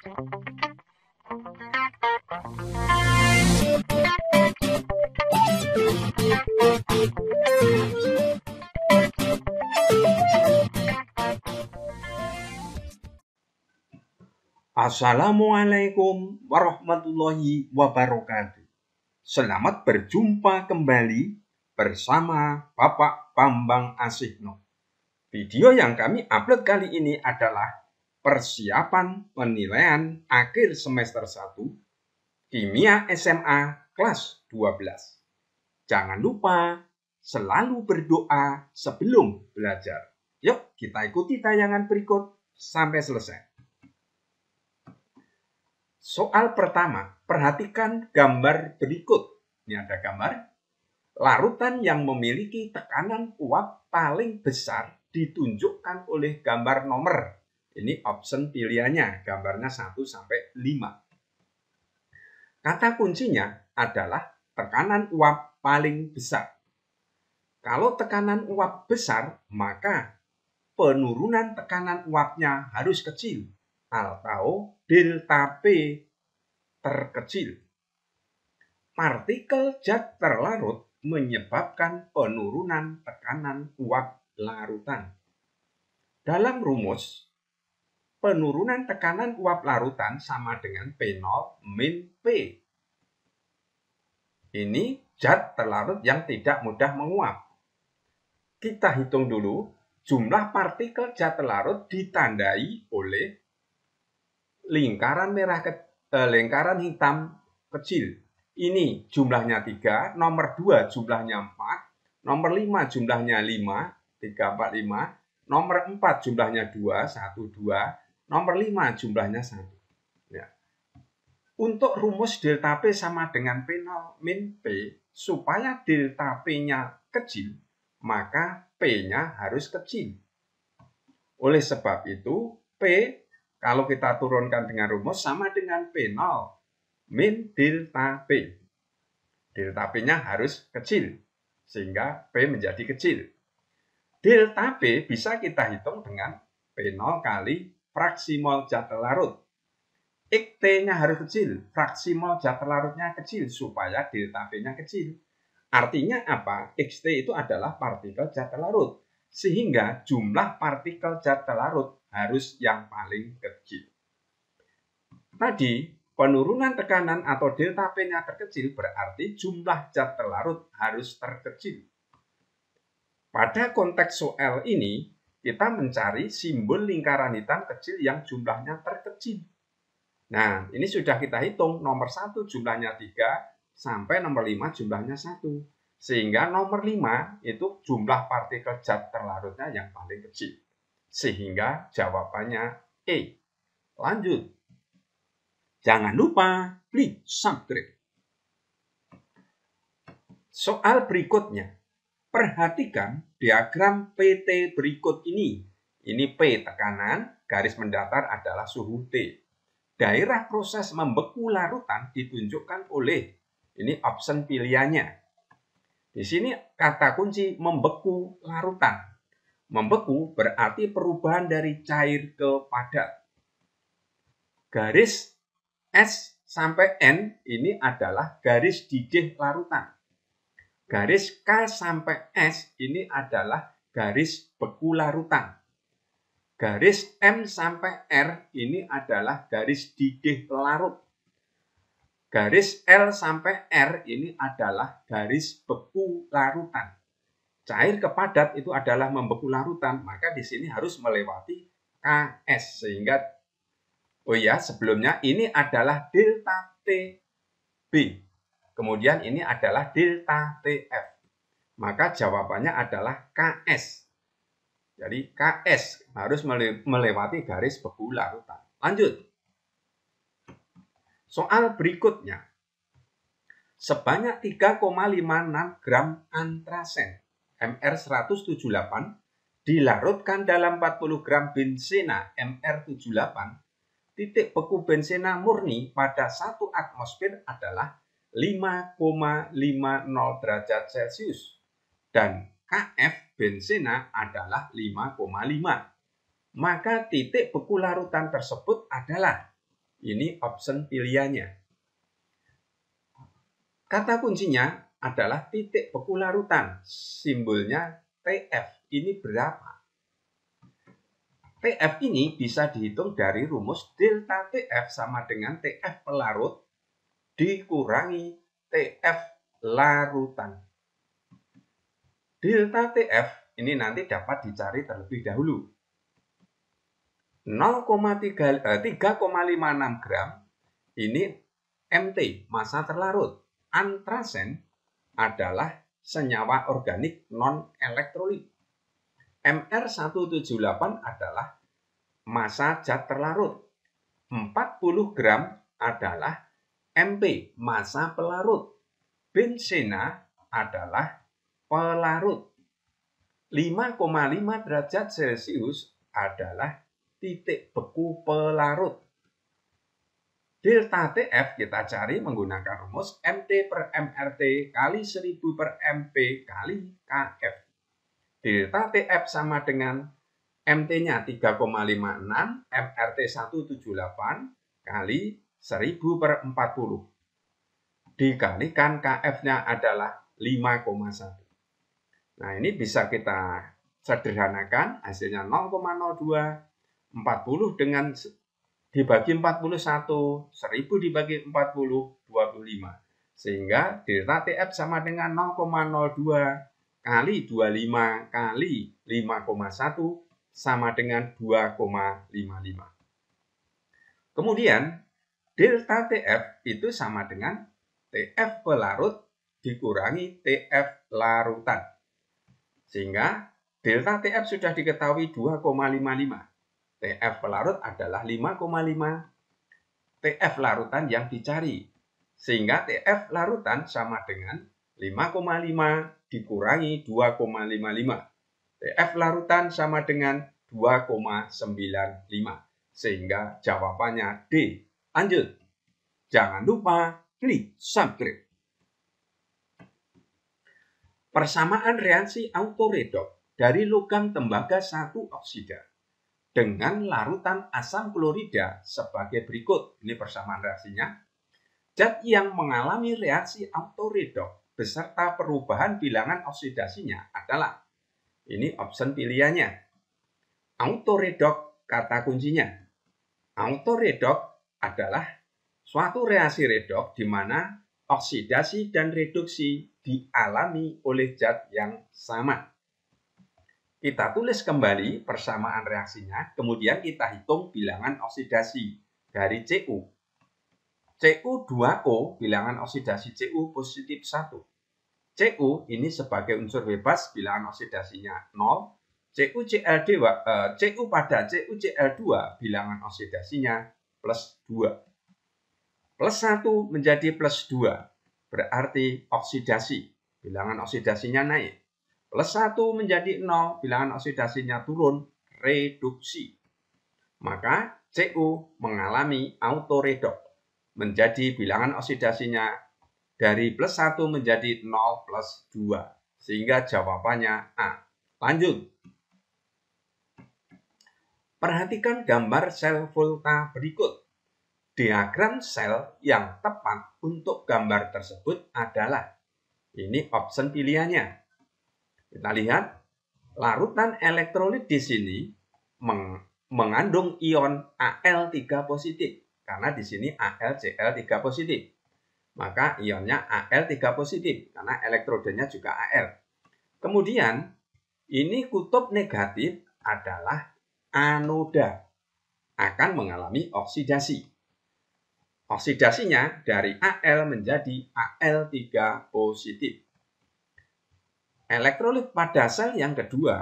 Assalamualaikum warahmatullahi wabarakatuh. Selamat berjumpa kembali bersama Bapak Bambang Asyikno. Video yang kami upload kali ini adalah persiapan penilaian akhir semester 1 Kimia SMA kelas 12. Jangan lupa selalu berdoa sebelum belajar. Yuk kita ikuti tayangan berikut sampai selesai. Soal pertama, perhatikan gambar berikut. Ini ada gambar. Larutan yang memiliki tekanan uap paling besar ditunjukkan oleh gambar nomor. Ini option pilihannya, gambarnya 1 sampai 5. Kata kuncinya adalah tekanan uap paling besar. Kalau tekanan uap besar, maka penurunan tekanan uapnya harus kecil atau delta P terkecil. Partikel zat terlarut menyebabkan penurunan tekanan uap larutan. Dalam rumus, penurunan tekanan uap larutan sama dengan P0 min P. Ini zat terlarut yang tidak mudah menguap. Kita hitung dulu jumlah partikel zat terlarut ditandai oleh lingkaran hitam kecil. Ini jumlahnya 3, nomor 2 jumlahnya 4, nomor 5 jumlahnya 5, 3, 4, 5, nomor 4 jumlahnya 2, 1, 2, nomor 5 jumlahnya 1. Ya. Untuk rumus delta P sama dengan P0 min P, supaya delta P-nya kecil, maka P-nya harus kecil. Oleh sebab itu, P kalau kita turunkan dengan rumus sama dengan P0 min delta P. Delta P-nya harus kecil, sehingga P menjadi kecil. Delta P bisa kita hitung dengan P0 kali fraksi mol zat terlarut. Xt-nya harus kecil, fraksi mol zat terlarutnya kecil, supaya delta P-nya kecil. Artinya apa? Xt itu adalah partikel zat terlarut, sehingga jumlah partikel zat terlarut harus yang paling kecil. Tadi, penurunan tekanan atau delta P-nya terkecil berarti jumlah zat terlarut harus terkecil. Pada konteks soal ini, kita mencari simbol lingkaran hitam kecil yang jumlahnya terkecil. Nah, ini sudah kita hitung, nomor 1 jumlahnya 3, sampai nomor 5 jumlahnya 1. Sehingga nomor 5 itu jumlah partikel zat terlarutnya yang paling kecil. Sehingga jawabannya E. Lanjut. Jangan lupa klik subscribe. Soal berikutnya. Perhatikan diagram PT berikut ini. Ini P tekanan, garis mendatar adalah suhu T. Daerah proses membeku larutan ditunjukkan oleh, ini option pilihannya. Di sini kata kunci membeku larutan. Membeku berarti perubahan dari cair ke padat. Garis S sampai N ini adalah garis didih larutan. Garis K sampai S ini adalah garis beku larutan. Garis M sampai R ini adalah garis didih larut. Garis L sampai R ini adalah garis beku larutan. Cair ke padat itu adalah membeku larutan, maka di sini harus melewati KS. Sehingga, oh ya, sebelumnya ini adalah delta TB. Kemudian ini adalah delta TF. Maka jawabannya adalah KS. Jadi KS harus melewati garis beku larutan. Lanjut. Soal berikutnya. Sebanyak 3,56 gram antrasen MR178 dilarutkan dalam 40 gram benzena MR78, titik beku benzena murni pada 1 atmosfer adalah 5,50 derajat Celcius dan Kf benzena adalah 5,5. Maka titik beku larutan tersebut adalah Ini option pilihannya. Kata kuncinya adalah titik beku larutan. Simbolnya TF. Ini berapa? TF ini bisa dihitung dari rumus delta TF sama dengan TF pelarut dikurangi TF larutan. Delta TF ini nanti dapat dicari terlebih dahulu. 3,56 gram ini MT, massa terlarut. Antrasen adalah senyawa organik non-elektrolit. Mr178 adalah massa zat terlarut. 40 gram adalah MP, massa pelarut. Benzena adalah pelarut. 5,5 derajat Celcius adalah titik beku pelarut. Delta TF kita cari menggunakan rumus MT per MRT kali 1000 per MP kali KF. Delta TF sama dengan MT-nya 3,56, MRT 178 kali 1000 per 40. Dikalikan KF-nya adalah 5,1. Nah, ini bisa kita sederhanakan, hasilnya 0,02, 40 dengan dibagi 41, 1000 dibagi 40, 25. Sehingga delta TF sama dengan 0,02 kali 25 kali 5,1 sama dengan 2,55. Kemudian, delta TF itu sama dengan TF pelarut dikurangi TF larutan. Sehingga delta TF sudah diketahui 2,55. TF pelarut adalah 5,5. TF larutan yang dicari. Sehingga TF larutan sama dengan 5,5 dikurangi 2,55. TF larutan sama dengan 2,95. Sehingga jawabannya D. Lanjut. Jangan lupa klik subscribe. Persamaan reaksi autoredok dari logam tembaga 1 oksida dengan larutan asam klorida sebagai berikut. Ini persamaan reaksinya. Zat yang mengalami reaksi autoredok beserta perubahan bilangan oksidasinya adalah, ini option pilihannya. Autoredok kata kuncinya. Autoredok adalah suatu reaksi redok di mana oksidasi dan reduksi dialami oleh zat yang sama. Kita tulis kembali persamaan reaksinya, kemudian kita hitung bilangan oksidasi dari Cu. Cu2O, bilangan oksidasi Cu positif 1. Cu ini sebagai unsur bebas, bilangan oksidasinya 0. Cu pada CuCl2, bilangan oksidasinya plus 2. Plus 1 menjadi plus 2, berarti oksidasi, bilangan oksidasinya naik. Plus 1 menjadi 0, bilangan oksidasinya turun, reduksi. Maka Cu mengalami autoredok, menjadi bilangan oksidasinya dari plus 1 menjadi 0 plus 2. Sehingga jawabannya A. Lanjut. Perhatikan gambar sel volta berikut. Diagram sel yang tepat untuk gambar tersebut adalah, ini option pilihannya. Kita lihat, larutan elektrolit di sini mengandung ion Al3 positif. Karena di sini AlCl3 positif. Maka ionnya Al3 positif, karena elektrodenya juga Al. Kemudian, ini kutub negatif adalah anoda. Akan mengalami oksidasi. Oksidasinya dari Al menjadi Al3 positif. Elektrolit pada sel yang kedua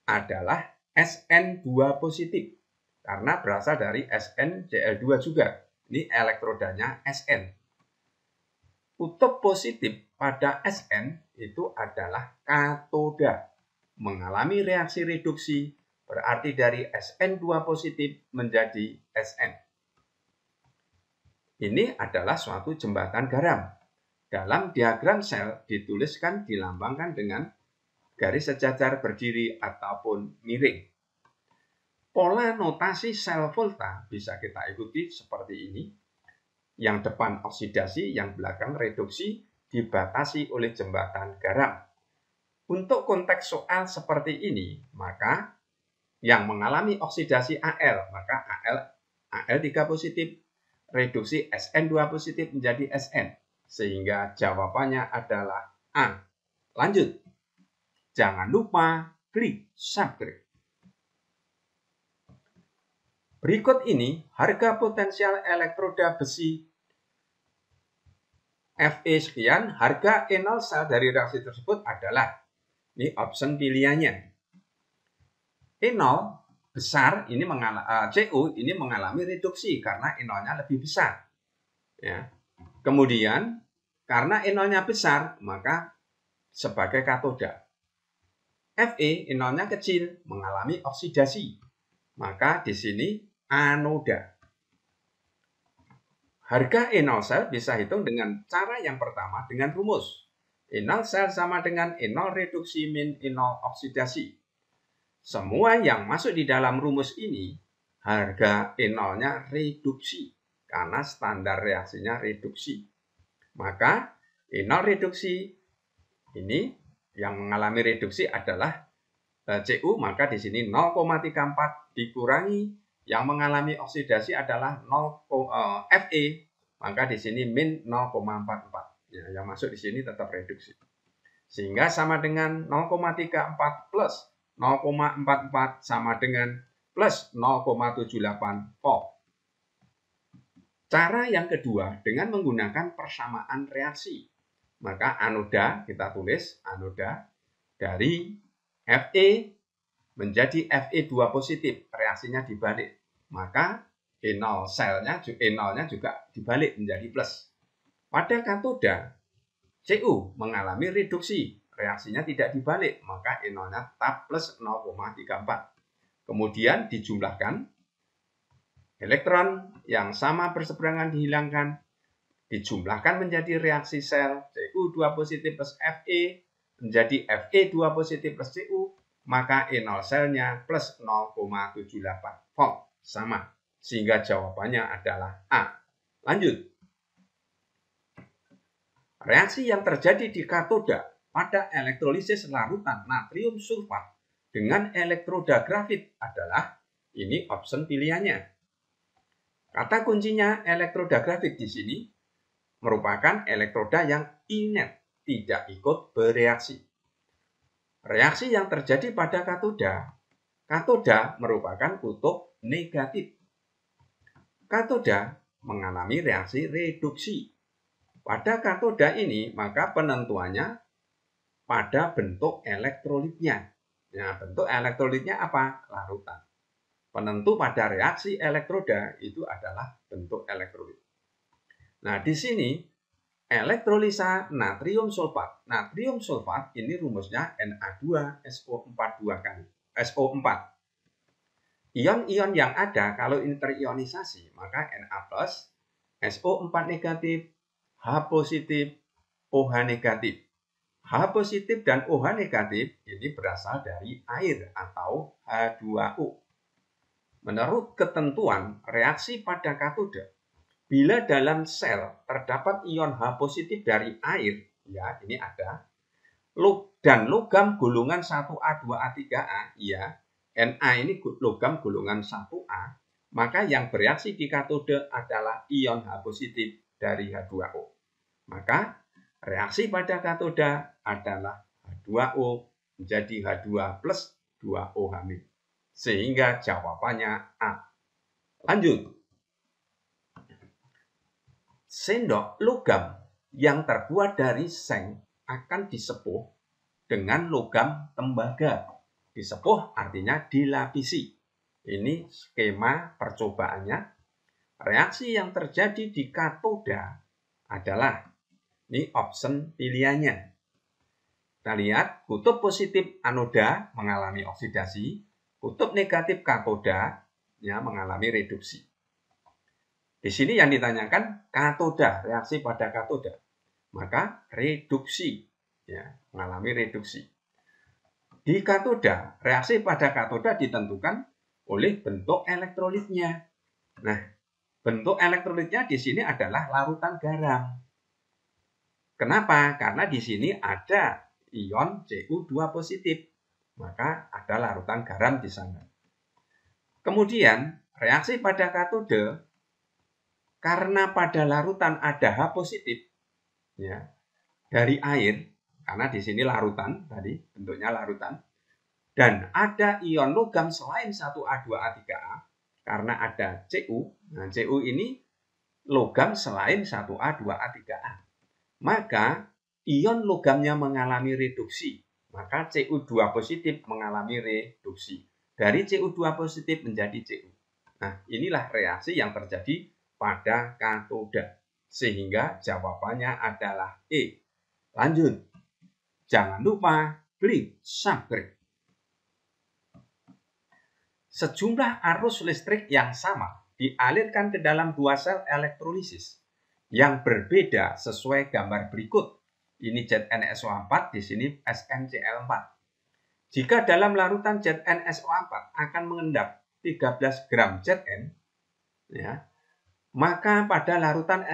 adalah Sn2 positif. Karena berasal dari SnCl2 juga. Ini elektrodanya Sn. Kutub positif pada Sn itu adalah katoda. Mengalami reaksi reduksi, berarti dari Sn2 positif menjadi Sn. Ini adalah suatu jembatan garam. Dalam diagram sel dituliskan, dilambangkan dengan garis sejajar berdiri ataupun miring. Pola notasi sel volta bisa kita ikuti seperti ini. Yang depan oksidasi, yang belakang reduksi, dibatasi oleh jembatan garam. Untuk konteks soal seperti ini, maka yang mengalami oksidasi Al, maka Al3 positif, reduksi Sn2 positif menjadi Sn. Sehingga jawabannya adalah A. Lanjut. Jangan lupa klik subscribe. Berikut ini harga potensial elektroda besi Fe sekian, harga E0 sel dari reaksi tersebut adalah, ini option pilihannya. E0 besar, ini Cu ini mengalami reduksi karena E0-nya lebih besar. Ya. Kemudian, karena E0-nya besar, maka sebagai katoda. Fe, E0-nya kecil, mengalami oksidasi. Maka di sini anoda. Harga E0 sel bisa hitung dengan cara yang pertama dengan rumus. E0 sel sama dengan E0 reduksi min E0 oksidasi. Semua yang masuk di dalam rumus ini, harga E0-nya reduksi. Karena standar reaksinya reduksi. Maka E0 reduksi, ini yang mengalami reduksi adalah Cu, maka di sini 0,34 dikurangi yang mengalami oksidasi adalah Fe, maka di sini min 0,44. Ya, yang masuk di sini tetap reduksi. Sehingga sama dengan 0,34 plus 0,44 sama dengan plus 0,78 volt. Cara yang kedua dengan menggunakan persamaan reaksi. Maka anoda, kita tulis anoda dari Fe menjadi Fe2 positif, reaksinya dibalik. Maka E0 selnya, E0-nya juga dibalik menjadi plus. Pada katoda, Cu mengalami reduksi, reaksinya tidak dibalik, maka E0-nya tetap plus 0,34. Kemudian dijumlahkan, elektron yang sama berseberangan dihilangkan, dijumlahkan menjadi reaksi sel Cu2 positif plus Fe, menjadi Fe2 positif plus Cu, maka E0 selnya plus 0,78 volt. Sama. Sehingga jawabannya adalah A. Lanjut. Reaksi yang terjadi di katoda pada elektrolisis larutan natrium sulfat dengan elektroda grafit adalah, ini option pilihannya. Kata kuncinya elektroda grafit di sini merupakan elektroda yang inert, tidak ikut bereaksi. Reaksi yang terjadi pada katoda merupakan kutub negatif. Katoda mengalami reaksi reduksi. Pada katoda ini, maka penentuannya pada bentuk elektrolitnya. Nah, bentuk elektrolitnya apa? Larutan. Penentu pada reaksi elektroda itu adalah bentuk elektrolit. Nah, di sini elektrolisa natrium sulfat. Natrium sulfat ini rumusnya Na2SO4 kali. SO4. Ion-ion yang ada kalau ini terionisasi, maka Na+, SO4 negatif, H positif, OH negatif. H positif dan OH negatif ini berasal dari air atau H2O. Menurut ketentuan reaksi pada katoda, bila dalam sel terdapat ion H positif dari air, ya ini ada, dan logam golongan 1A, 2A, 3A, ya, Na ini logam golongan 1A, maka yang bereaksi di katoda adalah ion H positif dari H2O. Maka reaksi pada katoda adalah H2O menjadi H2 plus 2OH-. Sehingga jawabannya A. Lanjut. Sendok logam yang terbuat dari seng akan disepuh dengan logam tembaga. Disepuh artinya dilapisi. Ini skema percobaannya. Reaksi yang terjadi di katoda adalah, ini option pilihannya. Kita lihat kutub positif anoda mengalami oksidasi, kutub negatif katoda ya mengalami reduksi. Di sini yang ditanyakan katoda, reaksi pada katoda. Maka reduksi, ya, mengalami reduksi. Di katoda, reaksi pada katoda ditentukan oleh bentuk elektrolitnya. Nah, bentuk elektrolitnya di sini adalah larutan garam. Kenapa? Karena di sini ada ion Cu2 positif. Maka ada larutan garam di sana. Kemudian, reaksi pada katode, karena pada larutan ada H positif, ya, dari air, karena di sini larutan, tadi bentuknya larutan, dan ada ion logam selain 1A2A3A, karena ada Cu, nah Cu ini logam selain 1A2A3A, maka ion logamnya mengalami reduksi, maka Cu2 positif mengalami reduksi. Dari Cu2 positif menjadi Cu. Nah, inilah reaksi yang terjadi pada katoda. Sehingga jawabannya adalah E. Lanjut. Jangan lupa klik subscribe. Sejumlah arus listrik yang sama dialirkan ke dalam dua sel elektrolisis yang berbeda sesuai gambar berikut. Ini ZnSO4, di sini SnCl4. Jika dalam larutan ZnSO4 akan mengendap 13 gram Zn, ya, maka pada larutan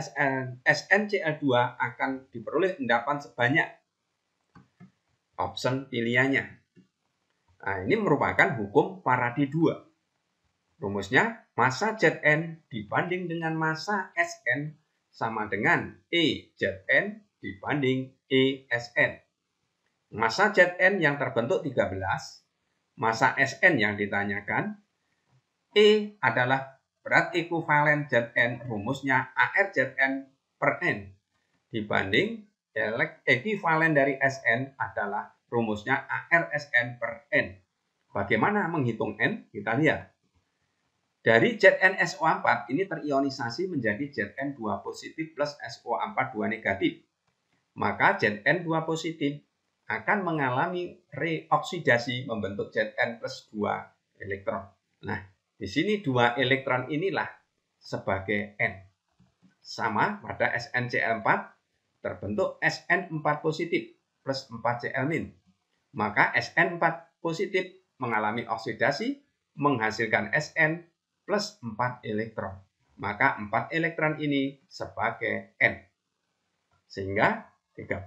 SnCl2 akan diperoleh endapan sebanyak option pilihannya. Nah, ini merupakan hukum Faraday 2. Rumusnya, massa Zn dibanding dengan massa Sn sama dengan EZn dibanding ESn. Massa Zn yang terbentuk 13, massa Sn yang ditanyakan, E adalah berat ekuivalen Zn, rumusnya ArZn per N, dibanding ekuivalen dari Sn adalah rumusnya ArSn per N. Bagaimana menghitung N? Kita lihat. Dari ZnSO4 ini terionisasi menjadi Zn2 positif plus SO4 2 negatif. Maka Zn2 positif akan mengalami reoksidasi membentuk Zn plus 2 elektron. Nah, di sini 2 elektron inilah sebagai N. Sama pada SnCl4 terbentuk Sn4 positif plus 4Cl-. Maka Sn4 positif mengalami oksidasi menghasilkan Sn plus 4 elektron. Maka 4 elektron ini sebagai N. Sehingga 13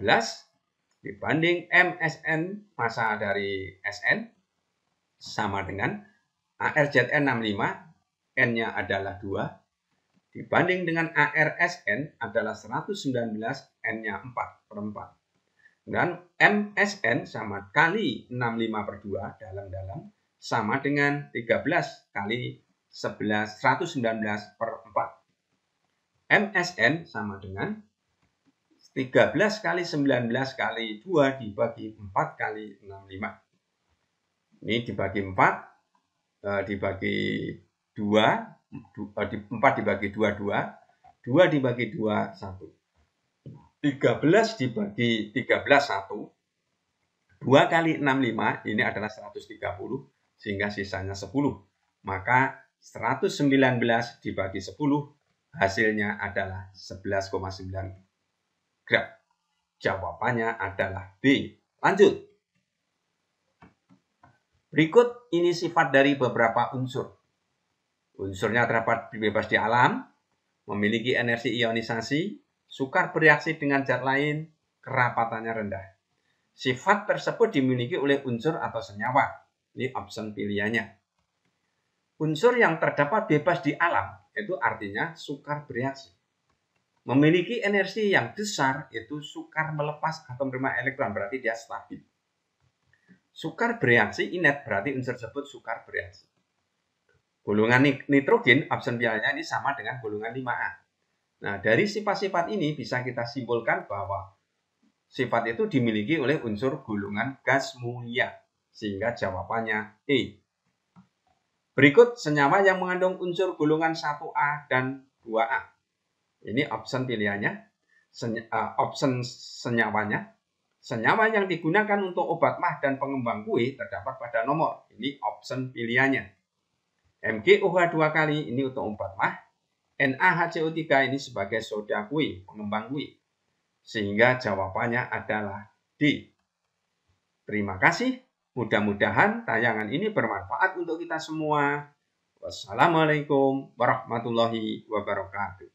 dibanding MSn, massa dari Sn, sama dengan ArZn65, N-nya adalah 2, dibanding dengan ArSn adalah 119, N-nya 4 per 4. Dan MSn sama kali 65 per 2 dalam-dalam sama dengan 13 kali 119 per 4. MSn sama dengan 13 kali 19 kali 2 dibagi 4 kali 65. Ini dibagi 4, dibagi 2, 4 dibagi 2, 2, 2 dibagi 2, 1. 13 dibagi 13, 1. 2 kali 65, ini adalah 130, sehingga sisanya 10. Maka 119 dibagi 10, hasilnya adalah 11,9 gram. Jawabannya adalah B. Lanjut. Berikut ini sifat dari beberapa unsur. Unsurnya terdapat bebas di alam, memiliki energi ionisasi, sukar bereaksi dengan zat lain, kerapatannya rendah. Sifat tersebut dimiliki oleh unsur atau senyawa. Ini option pilihannya. Unsur yang terdapat bebas di alam itu artinya sukar bereaksi. Memiliki energi yang besar itu sukar melepas atau menerima elektron, berarti dia stabil. Sukar bereaksi inet, berarti unsur tersebut sukar bereaksi. Golongan nitrogen, option pilihannya ini sama dengan golongan 5A. Nah, dari sifat-sifat ini bisa kita simpulkan bahwa sifat itu dimiliki oleh unsur golongan gas mulia, sehingga jawabannya E. Berikut senyawa yang mengandung unsur golongan 1A dan 2A. Ini option pilihannya, option senyawanya. Senyawa yang digunakan untuk obat mah dan pengembang kue terdapat pada nomor. Ini option pilihannya. MgOH 2 kali ini untuk obat mah. NaHCO3 ini sebagai soda kue, pengembang kue. Sehingga jawabannya adalah D. Terima kasih. Mudah-mudahan tayangan ini bermanfaat untuk kita semua. Wassalamualaikum warahmatullahi wabarakatuh.